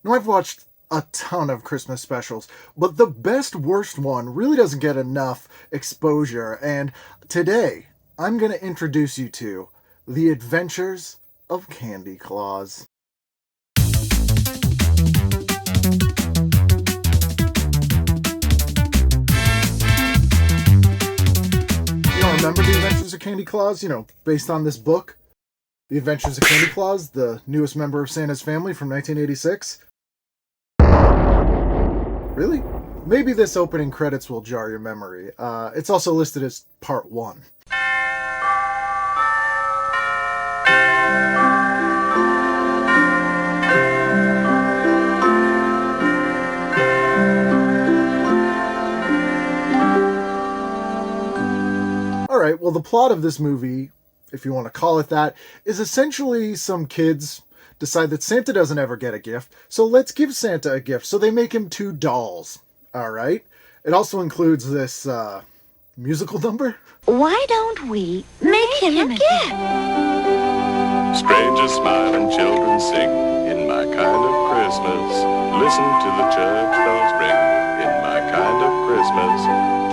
Now, I've watched a ton of Christmas specials, but the best worst one really doesn't get enough exposure, and today I'm going to introduce you to The Adventures of Candy Claus. Remember The Adventures of Candy Claus? Based on this book, The Adventures of Candy Claus, the newest member of Santa's family from 1986. Really? Maybe this opening credits will jar your memory. It's also listed as Part 1. Alright, well, the plot of this movie, if you want to call it that, is essentially some kids decide that Santa doesn't ever get a gift, so let's give Santa a gift. So they make him 2 dolls. Alright? It also includes this musical number. Why don't we make him a gift? Strangers smile and children sing in my kind of Christmas. Listen to the church bells ring in my kind of Christmas.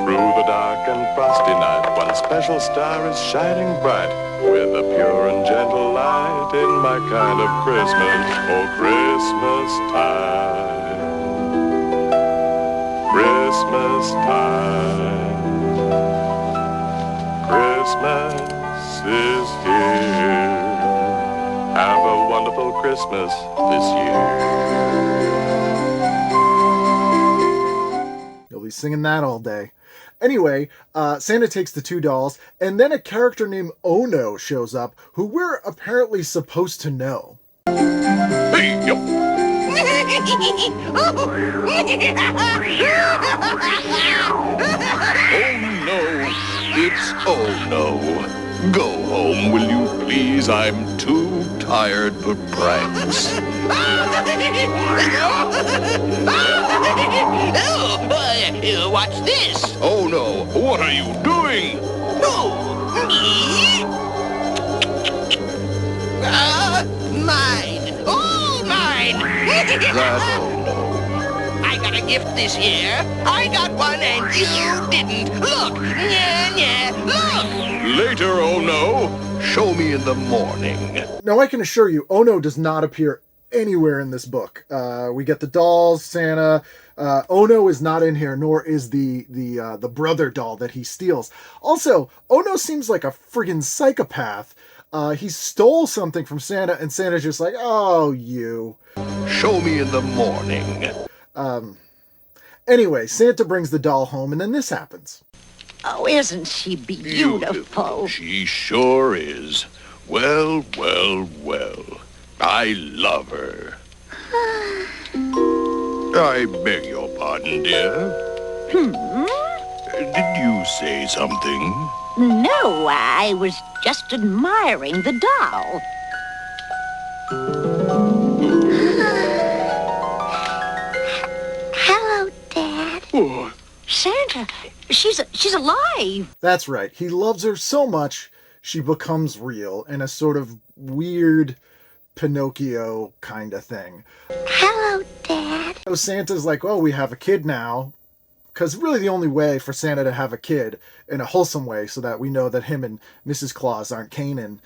Through the dark and frosty night, one special star is shining bright with a pure and gentle light in my kind of Christmas. Oh, Christmas time, Christmas time, Christmas is here. Have a wonderful Christmas this year. You'll be singing that all day. Anyway, Santa takes the 2 dolls, and then a character named Ono shows up, who we're apparently supposed to know. Hey, yo! Oh no, it's oh no. Go home, will you please? I'm too tired for pranks. What's this? Oh no, what are you doing? Mine. Oh, mine. That oh no. I got a gift this year. I got one and you didn't. Look. Look. Later, oh no. Show me in the morning. Now, I can assure you, Ono does not appear anywhere in this book. We get the dolls, Santa. Ono is not in here, nor is the brother doll that he steals. Also, Ono seems like a friggin' psychopath. He stole something from Santa, and Santa's just like, oh, you. Show me in the morning. Anyway, Santa brings the doll home, and then this happens. Oh, isn't she beautiful? She sure is. Well, well, well. I love her. I beg your pardon, dear. Did you say something? No, I was just admiring the doll. Hello, Dad. Oh. Santa, she's alive. That's right. He loves her so much, she becomes real in a sort of weird Pinocchio kind of thing. Hello, Dad. So Santa's like, oh, we have a kid now. Because really the only way for Santa to have a kid in a wholesome way so that we know that him and Mrs. Claus aren't Canaan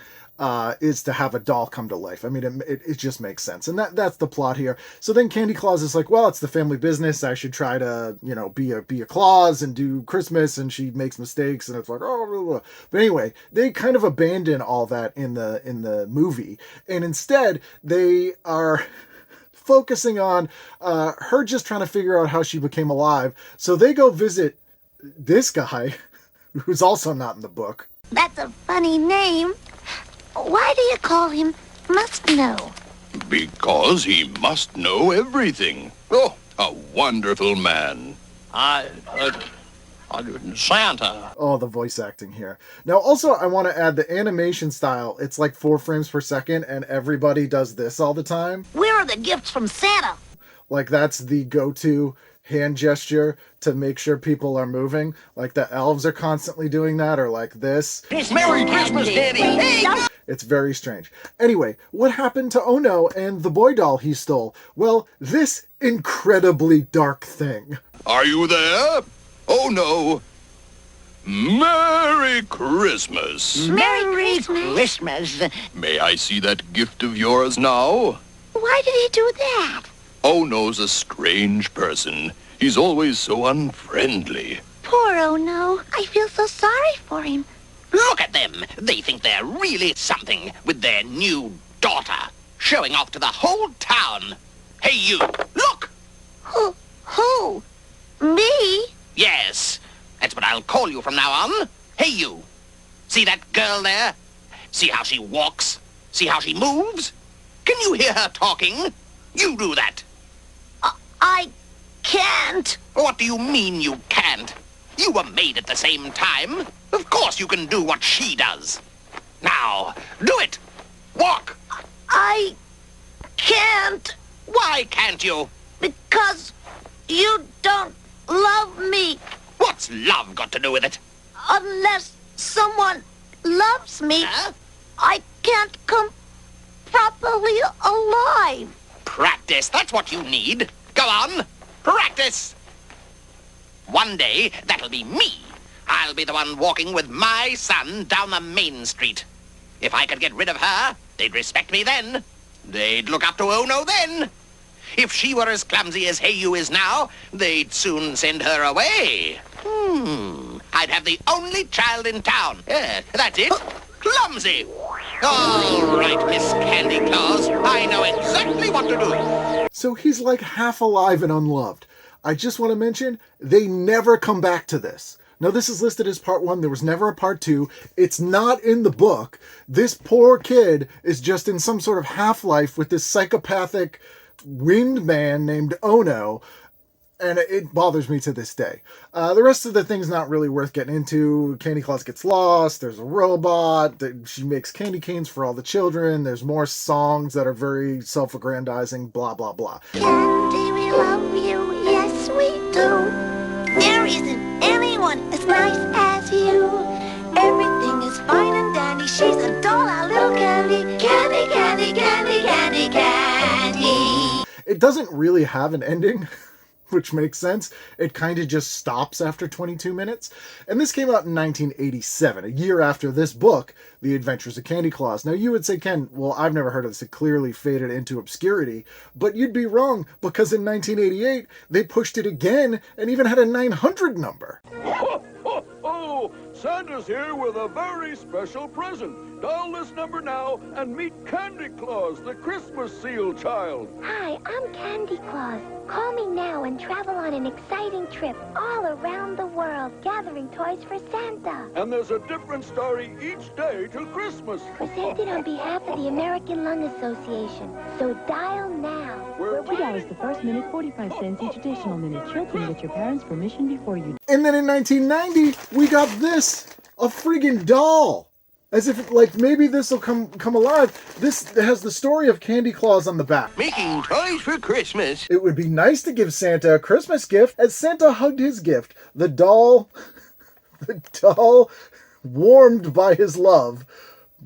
is to have a doll come to life. I mean, it just makes sense. And that's the plot here. So then Candy Claus is like, well, it's the family business. I should try to, be a Claus and do Christmas. And she makes mistakes. And it's like, oh, blah, blah. But anyway, they kind of abandon all that in the movie. And instead, they are focusing on her just trying to figure out how she became alive. So they go visit this guy, who's also not in the book. That's a funny name. Why do you call him Must Know? Because he must know everything. Oh, a wonderful man. Santa. Oh, the voice acting here. Now, also, I want to add the animation style. It's like 4 frames per second, and everybody does this all the time. Where are the gifts from Santa? Like, that's the go-to hand gesture to make sure people are moving. Like the elves are constantly doing that, or like this. Merry Christmas, Candy. Hey, It's very strange. Anyway, what happened to Ono and the boy doll he stole? Well, this incredibly dark thing. Are you there? Oh no. Merry Christmas. Merry Christmas. May I see that gift of yours now? Why did he do that? Ono's a strange person. He's always so unfriendly. Poor Ono. I feel so sorry for him. Look at them. They think they're really something with their new daughter, showing off to the whole town. Hey, you, look! Who? Me? Yes, that's what I'll call you from now on. Hey, you. See that girl there? See how she walks? See how she moves? Can you hear her talking? You do that. I can't. What do you mean you can't? You were made at the same time. Of course you can do what she does. Now, do it. Walk. I can't. Why can't you? Because you don't love me. What's love got to do with it? Unless someone loves me, Huh? I can't come properly alive. Practice, that's what you need. Go on, practice. One day, that'll be me. I'll be the one walking with my son down the main street. If I could get rid of her, they'd respect me then. They'd look up to Ono then. If she were as clumsy as Heyu is now, they'd soon send her away. I'd have the only child in town. Yeah, that's it. Clumsy. All right, Miss Candy Claus. I know exactly what to do. So he's like half alive and unloved. I just want to mention, they never come back to this. Now, this is listed as part 1. There was never a part 2. It's not in the book. This poor kid is just in some sort of half-life with this psychopathic wind man named Ono, and it bothers me to this day. The rest of the thing's not really worth getting into. Candy Claus gets lost. There's a robot. She makes candy canes for all the children. There's more songs that are very self-aggrandizing, blah, blah, blah. Candy, we love you. Yes, we do. There isn't anyone as nice as you. Everything is fine and dandy. She's a doll, our little candy. Candy, candy, candy, candy, candy. It doesn't really have an ending, which makes sense. It kind of just stops after 22 minutes. And this came out in 1987, a year after this book, The Adventures of Candy Claus. Now, you would say, Ken, well, I've never heard of this. It clearly faded into obscurity. But you'd be wrong, because in 1988, they pushed it again and even had a 900 number. Ho, ho, ho! Santa's here with a very special present. Dial this number now and meet Candy Claus, the Christmas seal child. Hi, I'm Candy Claus. Call me now and travel on an exciting trip all around the world, gathering toys for Santa. And there's a different story each day till Christmas. Presented on behalf of the American Lung Association. So dial now. We're $2 the first minute, 45 cents each additional minute. Children, get your parents' permission before you... And then in 1990, we got this, a friggin' doll. As if, like, maybe this will come alive. This has the story of Candy Claus on the back. Making toys for Christmas. It would be nice to give Santa a Christmas gift. As Santa hugged his gift, the doll, warmed by his love,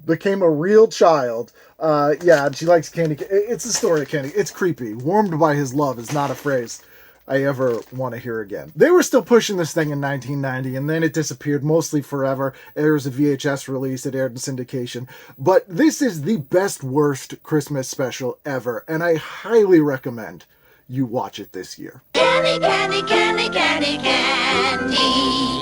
became a real child. Yeah, she likes candy. It's the story of candy. It's creepy. Warmed by his love is not a phrase I ever want to hear again. They were still pushing this thing in 1990, and then it disappeared mostly forever. There was a VHS release that aired in syndication. But this is the best worst Christmas special ever, and I highly recommend you watch it this year. Candy, candy, candy, candy, candy.